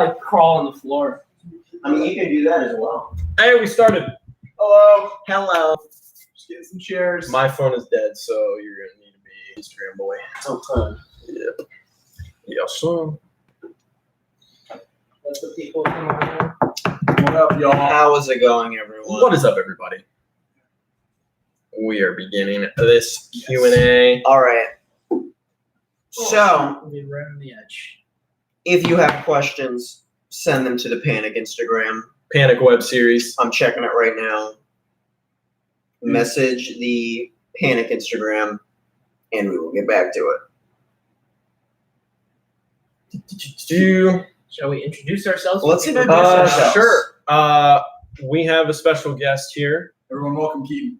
like crawl on the floor. I mean, you can do that as well. Hey, we started. Hello. Hello. Just get some chairs. My phone is dead, so you're gonna need to be Instagram boy. Okay. Yep. Yeah, so. Let the people come on. What up, y'all? How is it going, everyone? What is up, everybody? We are beginning this Q&A. All right. So, We'll be right on the edge. if you have questions, send them to the Panic Instagram. Panic web series. I'm checking it right now. Message the Panic Instagram, and we will get back to it. Shall we introduce ourselves? Let's introduce ourselves. Sure. We have a special guest here. Everyone, welcome Keaton.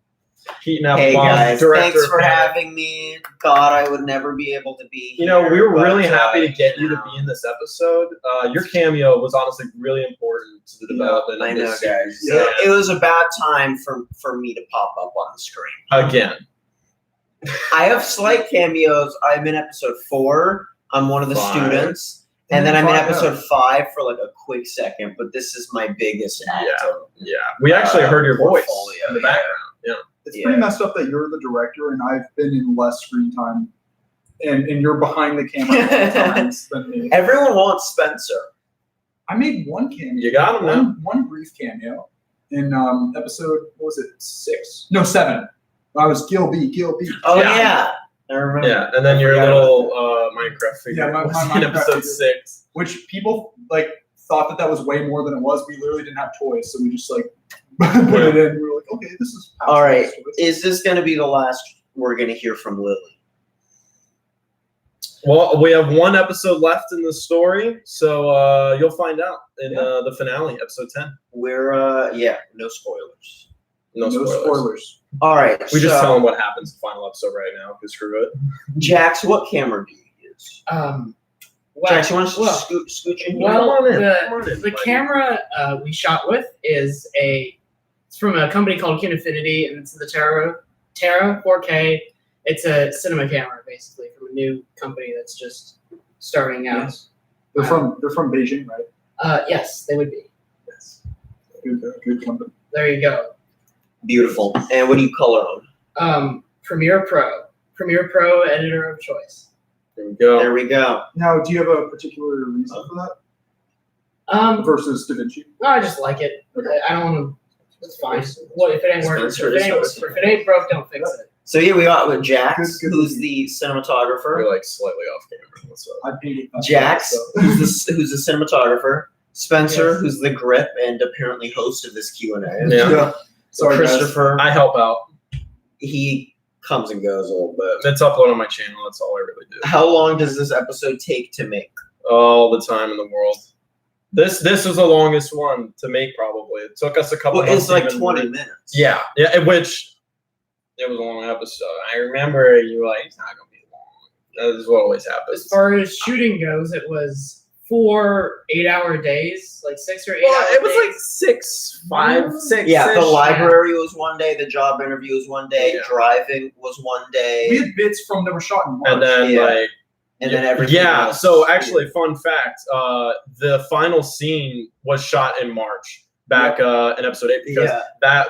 Keaton Hey Applebaum, guys, director thanks of for Panic. having me. God, I would never be able to be You know, here, we were but, really happy to get you you to know. be in this episode. Your cameo was honestly really important to the development I of know, this series. guys. It was a bad time for me to pop up on the screen. Again. I have slight cameos. I'm in episode 4. I'm one of the 5. students. And then I'm in 5, episode 5 for like a quick second, but this is my biggest acting. Yeah. We actually heard your voice portfolio, in the yeah. background. Yeah. It's pretty messed up that you're the director and I've been in less screen time and you're behind the camera more times than me. Everyone wants Spencer. I made one cameo. You got him now. One brief cameo in episode, what was it, 6? No, 7. I was Gil B. Oh, Yeah. yeah. I remember. Yeah, and then your forgot little Minecraft figure Yeah, my was Minecraft in episode figure. 6. Which people like thought that was way more than it was. We literally didn't have toys, so we just like put it in. We were like, okay, this is All right. toys. Is this going to be the last we're going to hear from Lily? Well, we have one episode left in the story, so you'll find out in the finale, episode 10. We're, no spoilers. No spoilers. All right. We just so, tell them what happens in the final episode right now, because screw it. Jax, what camera do you use? Well, Jax, you want to well, scooch in here? well, Come on in, come on the in, buddy. camera we shot with is it's from a company called Infinity, and it's the Terra 4K. It's a cinema camera, basically, from a new company that's just starting out. Yes. They're from Beijing, right? Yes, they would be. Yes. Good company. There you go. Beautiful. And what do you color on? Premiere Pro editor of choice. There we go. There we go. Now, do you have a particular reason for that versus Da Vinci? No, I just like it. I don't want to. It's fine. What if it ain't working? If Spencer is it ain't broke, don't fix it. So here we got with Jax, Good. who's the cinematographer. We're like slightly off camera. What's up? I painted that Jax, so. who's the cinematographer. Spencer, Yes. who's the grip and apparently host of this Q&A. Yeah. Sorry, guys. Christopher, I help out. he comes and goes a little bit. It's uploaded on my channel. That's all I really do. How long does this episode take to make? All the time in the world. This is the longest one to make, probably. It took us a couple Well, months. it's like to even 20 re- minutes. Yeah, which it was a long episode. I remember you were like, it's not going to be long. That is what always happens. As far as shooting goes, it was 4 8-hour days, like 6 or 8 Well, hour it was days. like 6, 5, 6. Yeah, the library was one day, the job interview was one day, Yeah. driving was one day, We had bits from that were shot in March. And then, Yeah. like, and then everything yeah, else. so actually, fun fact, the final scene was shot in March, back in episode 8, because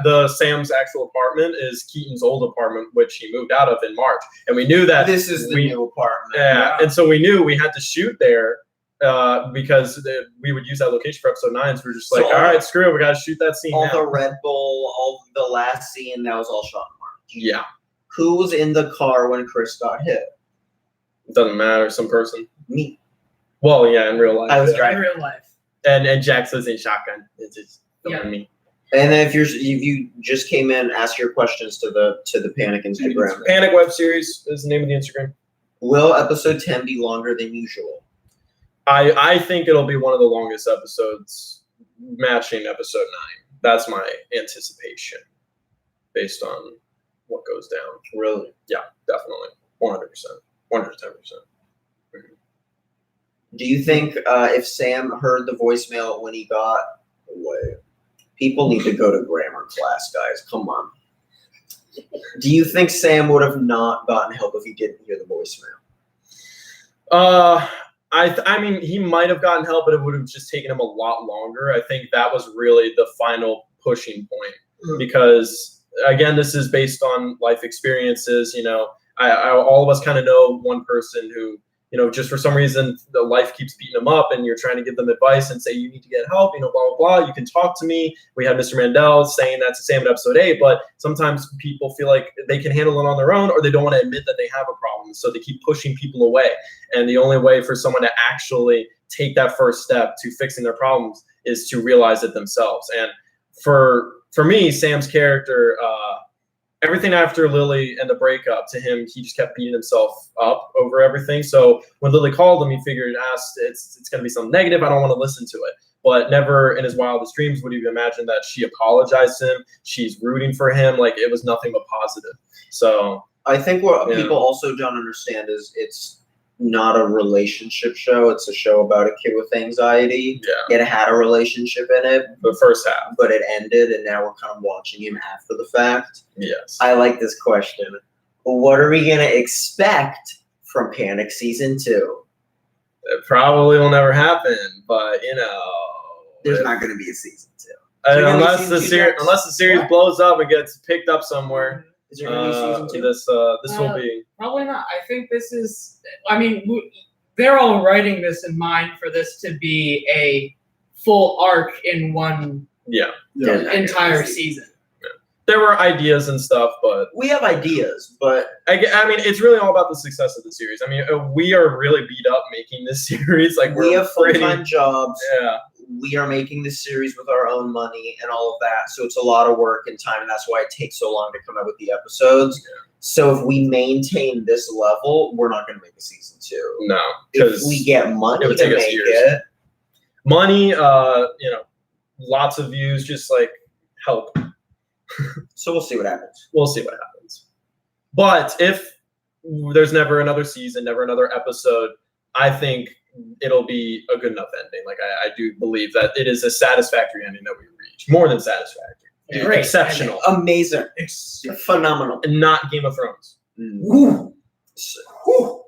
the Sam's actual apartment is Keaton's old apartment, which he moved out of in March. And we knew that this is the new apartment. Yeah, and so we knew we had to shoot there because we would use that location for episode 9. So we were just like, So all right, screw it, we got to shoot that scene All now. the Red Bull, all the last scene, that was all shot in March. Yeah, Who was in the car when Chris got hit? it doesn't matter, some person. Me. Well, yeah, in real life. I was yeah. driving. in real life. And Jax was in shotgun. It's just Yeah. me. And then if you just came in, ask your questions to the Panic Instagram. Panic web series is the name of the Instagram. Will episode 10 be longer than usual? I think it'll be one of the longest episodes, matching episode 9. That's my anticipation, based on what goes down. Really? Yeah, definitely, 100%, 110%. Do you think if Sam heard the voicemail when he got away, people need to go to grammar class, guys? Come on. Do you think Sam would have not gotten help if he didn't hear the voicemail? I mean, he might have gotten help, but it would have just taken him a lot longer. I think that was really the final pushing point because, again, this is based on life experiences. You know, all of us kind of know one person who, you know, just for some reason, the life keeps beating them up and you're trying to give them advice and say, you need to get help, you know, blah, blah, blah. You can talk to me. We had Mr. Mandel saying that to Sam in episode 8, but sometimes people feel like they can handle it on their own or they don't want to admit that they have a problem. So they keep pushing people away. And the only way for someone to actually take that first step to fixing their problems is to realize it themselves. And for me, Sam's character, everything after Lily and the breakup, to him, he just kept beating himself up over everything. So when Lily called him, he figured, it's going to be something negative. I don't want to listen to it. But never in his wildest dreams would he imagine that she apologized to him. She's rooting for him. Like, it was nothing but positive. So I think what people also don't understand is it's not a relationship show. It's a show about a kid with anxiety. Yeah. It had a relationship in it. The first half. But it ended, and now we're kind of watching him after the fact. Yes. I like this question. What are we going to expect from Panic Season 2? It probably will never happen, but, you know. There's not going to be a Season 2. Unless the series blows up and gets picked up somewhere. Is there going to be Season 2? This will be. Probably not. I think this is, I mean, they're all writing this in mind for this to be a full arc in one entire season. Yeah. There were ideas and stuff, but we have ideas, but I mean, it's really all about the success of the series. I mean, we are really beat up making this series. Like, we have full-time jobs. Yeah. We are making this series with our own money and all of that. So it's a lot of work and time, and that's why it takes so long to come out with the episodes. Yeah. So if we maintain this level, we're not going to make a Season 2. No. If we get money to make it. Money, you know, lots of views, just like help. So we'll see what happens. We'll see what happens. But if there's never another season, never another episode, I think it'll be a good enough ending. Like, I do believe that it is a satisfactory ending that we reach. More than satisfactory. Great. Exceptional. Amazing. Phenomenal. And not Game of Thrones. Woo. Woo.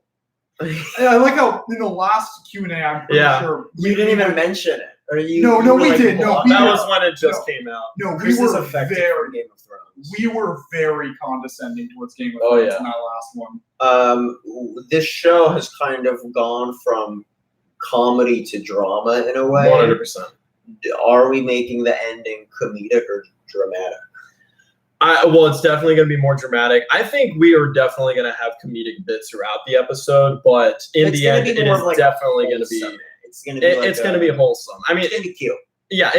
I like how in the last Q&A, I'm pretty sure you didn't even mention it. Or you? No, we did. No, that was when it just came out. No, we were very Game of Thrones. We were very condescending towards Game of Thrones in that last one. This show has kind of gone from comedy to drama in a way. 100%. Are we making the ending comedic or dramatic? Well, it's definitely going to be more dramatic. I think we are definitely going to have comedic bits throughout the episode, but in the end, it is definitely going to be. It's going to be. It's going to be wholesome. I mean, it's going to be cute. Yeah,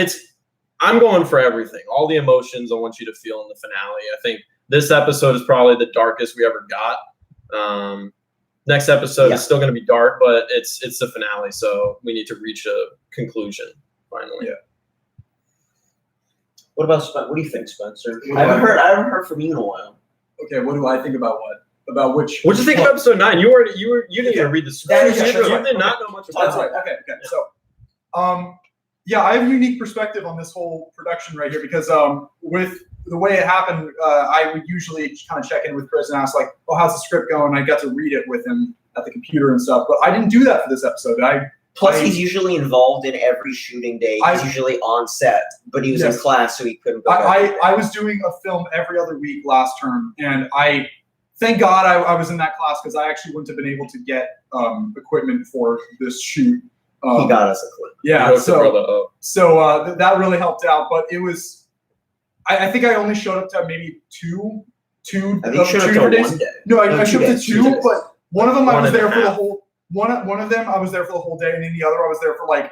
I'm going for everything. All the emotions I want you to feel in the finale. I think this episode is probably the darkest we ever got. Next episode is still going to be dark, but it's the finale, so we need to reach a conclusion finally. Yeah. What about Spencer? What do you think, Spencer? I haven't heard from you in a while. Okay, what do I think about what? About which? What do you think of episode 9? You didn't even read the script. You did not know much about it. Okay. So, I have a unique perspective on this whole production right here because with the way it happened, I would usually kind of check in with Chris and ask like, "Oh, how's the script going?" I got to read it with him at the computer and stuff, but I didn't do that for this episode. Plus, he's usually involved in every shooting day. He's usually on set, but he was in class, so he couldn't go back. I was doing a film every other week last term, and thank God I was in that class because I actually wouldn't have been able to get equipment for this shoot. He got us equipment. Yeah, so that really helped out. But it was, I think I only showed up to maybe two different days. 1 day. No, I showed up to 2, but one of them I was there for the whole. One of them I was there for the whole day, and then the other I was there for like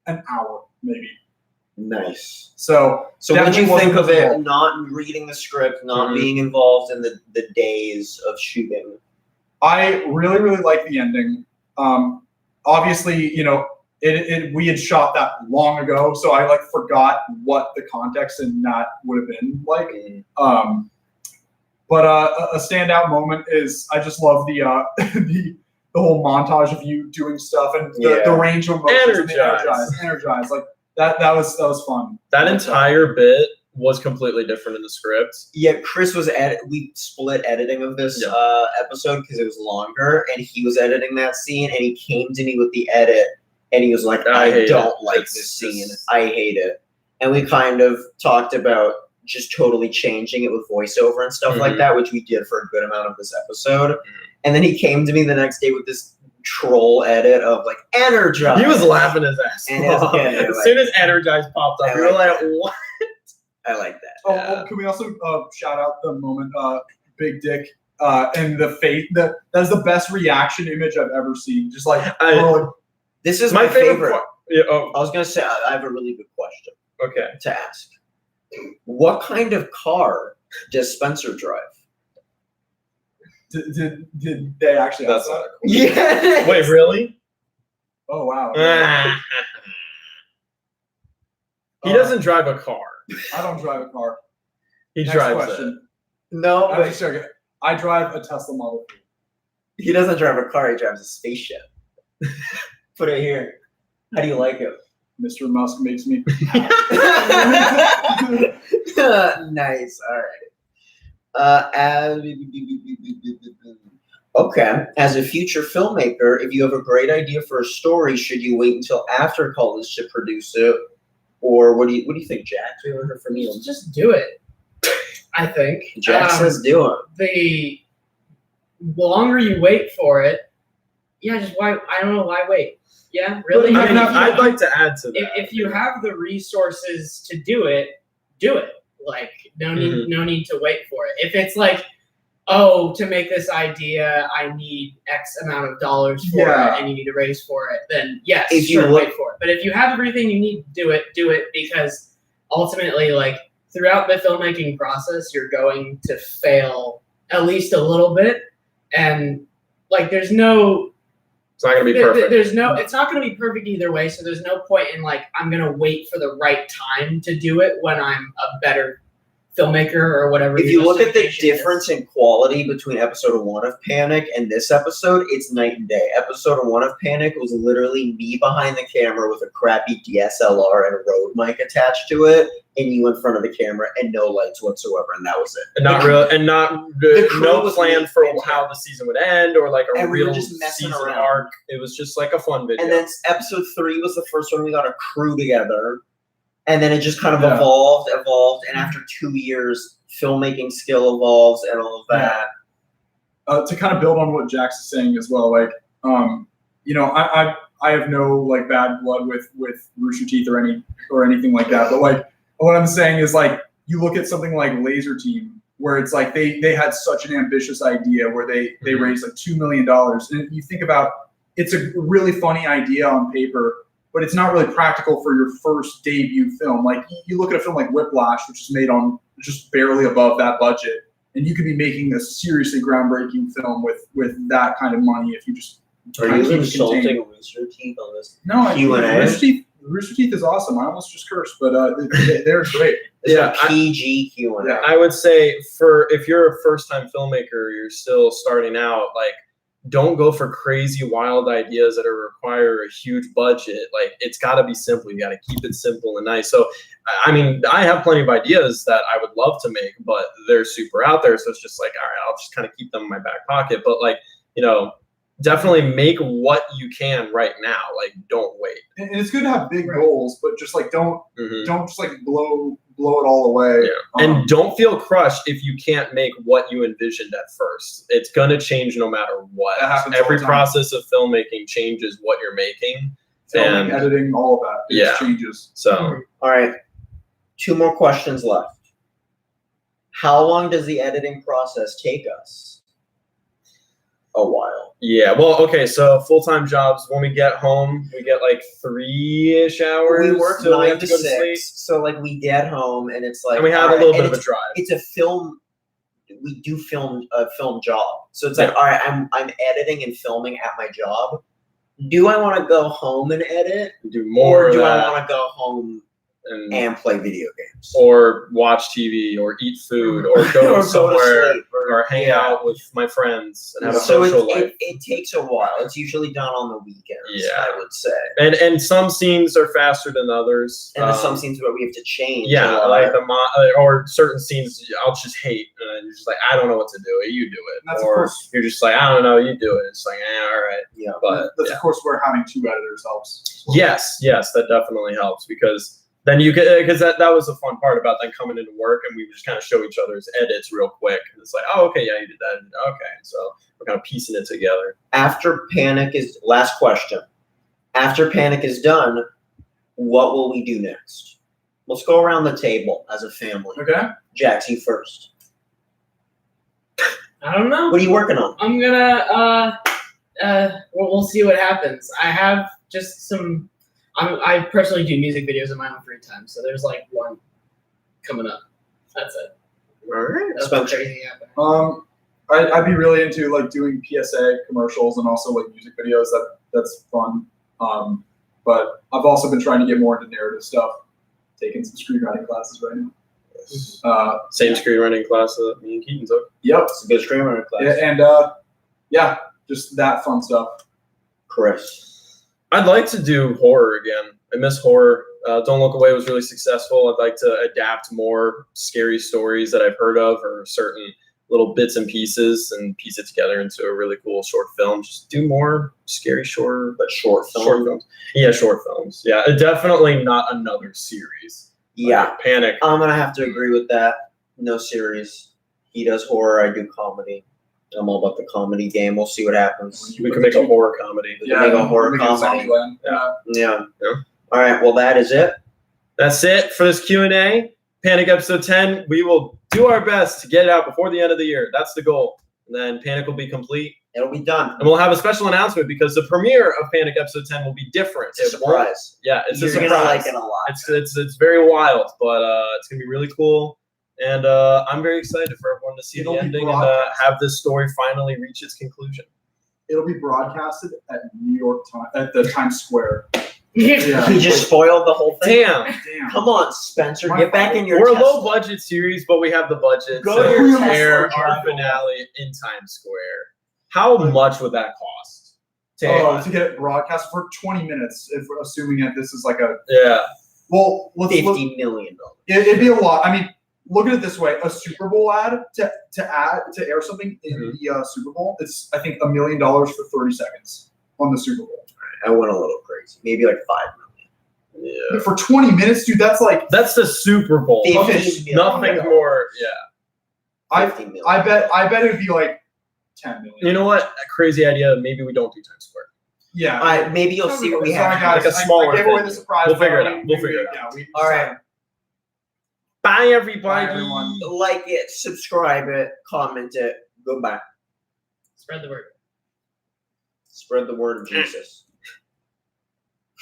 an hour, maybe. Nice. So what did you think of it? Not reading the script, not being involved in the days of shooting. I really, really like the ending. Obviously, we had shot that long ago, so I forgot what the context in that would have been like. But a standout moment is I just love the the whole montage of you doing stuff and the range of emotions. Energized. Like that was fun. That entire bit was completely different in the script. Yeah, Chris was we split editing of this episode because it was longer, and he was editing that scene, and he came to me with the edit, and he was like, I don't like this scene. I hate it. And we kind of talked about just totally changing it with voiceover and stuff like that, which we did for a good amount of this episode. And then he came to me the next day with this troll edit of like Energize. He was laughing his ass off. As soon as Energize popped up, we were like, what? I like that. Oh, can we also shout out the moment Big Dick and the face? That's the best reaction image I've ever seen. Just like, this is my favorite. Yeah, I was gonna say I have a really good question. Okay. To ask. What kind of car does Spencer drive? Did they actually ask that? Yeah. Wait, really? Oh wow. He doesn't drive a car. I don't drive a car. He Next drives question. it. No, I drive a Tesla Model 3. He doesn't drive a car. He drives a spaceship. Put it here. How do you like it? Mr. Musk makes me. Nice. All right. Okay. As a future filmmaker, if you have a great idea for a story, should you wait until after college to produce it, or what do you think, Jack? We haven't heard from you. Just do it. I think. Jack says do it. The longer you wait for it, just why? I don't know why wait. Yeah, really. I mean, I'd like to add to that. If you have the resources to do it. Like, no need to wait for it. If it's like, oh, to make this idea, I need X amount of dollars for it, and you need to raise for it, then yes, wait for it. But if you have everything you need to do it, because ultimately, like, throughout the filmmaking process, you're going to fail at least a little bit, and like, it's not going to be perfect. It's not going to be perfect either way. So there's no point in like, I'm going to wait for the right time to do it when I'm a better filmmaker or whatever. If you look at the difference in quality between episode 1 of Panic and this episode, it's night and day. Episode 1 of Panic was literally me behind the camera with a crappy DSLR and a Rode mic attached to it, and you in front of the camera and no lights whatsoever, and that was it. And no plan for how the season would end or like a real season arc. It was just like a fun video. And then episode 3 was the first one we got a crew together. And then it just kind of evolved, and after 2 years, filmmaking skill evolves and all of that. To kind of build on what Jax is saying as well, like, I have no like bad blood with Rooster Teeth or anything like that. But like, what I'm saying is like, you look at something like Laser Team, where it's like they had such an ambitious idea where they raised like $2 million, and you think about, it's a really funny idea on paper, but it's not really practical for your first debut film. Like, you look at a film like Whiplash, which is made on just barely above that budget, and you could be making a seriously groundbreaking film with that kind of money if you just. Are you insulting Rooster Teeth on this? No, Rooster Teeth is awesome. I almost just cursed, but they're great. It's a PG Q&A. I would say if you're a first-time filmmaker, you're still starting out, like, don't go for crazy, wild ideas that require a huge budget. Like, it's got to be simple. You got to keep it simple and nice. So, I mean, I have plenty of ideas that I would love to make, but they're super out there. So it's just like, all right, I'll just kind of keep them in my back pocket. But like, definitely make what you can right now. Like, don't wait. And it's good to have big goals, but just like don't just like blow it all away. Yeah. And don't feel crushed if you can't make what you envisioned at first. It's gonna change no matter what. Every process of filmmaking changes what you're making. Filming, editing, all of that. It changes. So all right. 2 more questions left. How long does the editing process take us? A while. Yeah. Well, okay. So full-time jobs. When we get home, we get like 3-ish hours. We work 9 to 6. So like we get home and it's like, and we have a little bit of a drive. It's a film. We do a film job. So it's like, all right, I'm editing and filming at my job. Do I want to go home and edit? Do more. Or do I want to go home and play video games. or watch TV or eat food or go Or somewhere sleep, or hang yeah. out with my friends and have a So social life. it takes a while. It's usually done on the weekends, Yeah. I would say. And some scenes are faster than others. And there's some scenes where we have to change. Yeah, a lot. like or certain scenes I'll just hate, and you're just like, I don't know what to do. You do it, That's of or course- you're just like, I don't know. You do it. It's like, all right. Yeah. But That's yeah. of course where having 2 editors helps. Yes, that definitely helps because then you get because that was the fun part about then coming into work and we just kind of show each other's edits real quick. And it's like, oh, okay, yeah, you did that. Okay, so we're kind of piecing it together. After Panic is last question. After Panic is done, what will we do next? Let's go around the table as a family. Okay. Jax, you first. I don't know. What are you working on? I'm gonna we'll see what happens. I have just some. I personally do music videos in my own free time, so there's like one coming up. That's it. All right. That's Spencer. crazy happening. I'd be really into like doing PSA commercials and also like music videos. That's fun. But I've also been trying to get more into narrative stuff. Taking some screenwriting classes right now. Same screenwriting class that me and Keaton took. Yep. It's a good screenwriting class. Yeah, and yeah, just that fun stuff. Chris. I'd like to do horror again. I miss horror. Don't Look Away was really successful. I'd like to adapt more scary stories that I've heard of or certain little bits and pieces and piece it together into a really cool short film. Just do more scary short films. Yeah, short films. Yeah, definitely not another series. Yeah. Like Panic. I'm going to have to agree with that. No series. He does horror. I do comedy. I'm all about the comedy game. We'll see what happens. We can make a horror comedy. We can make a horror make it comedy. Zombieland. Yeah. Yeah. All right. Well, that is it. That's it for this Q&A. Panic episode 10. We will do our best to get it out before the end of the year. That's the goal. And then Panic will be complete. It'll be done. And we'll have a special announcement because the premiere of Panic episode 10 will be different. It's a surprise. Yeah, it's You're a surprise. gonna like it a lot. It's very wild, but it's gonna be really cool. And I'm very excited for everyone to see It'll the be ending and broadcast. have this story finally reach its conclusion. It'll be broadcasted at New York at the Times Square. Yeah. Yeah. He just spoiled the whole thing. Damn, Damn. Come on, Spencer. Get back in your we're a Tesla. low budget series, but we have the budget Go to to your air Tesla, our John. finale in Times Square. How much would that cost? To get it broadcast for 20 minutes, if we're assuming that this is like a Yeah. well, let's look. $50 million. It'd be a lot. I mean, look at it this way: a Super Bowl ad to air something in the Super Bowl. It's I think $1 million for 30 seconds on the Super Bowl. I went a little crazy. Maybe like $5 million. Yeah. For 20 minutes, dude, that's like That's the Super Bowl. 50 million. Nothing more. Yeah. I 50 million. I bet it'd be like 10 million. You know what? A crazy idea. Maybe we don't do Times Square. Yeah. Maybe you'll see what we Sorry, have. guys. Like a smaller I gave away venue. the surprise. We'll figure it already. out. We'll figure it Yeah, we All right. Bye, everybody. Bye, everyone. Like it, subscribe it, comment it. Goodbye. Spread the word. Spread the word of Jesus.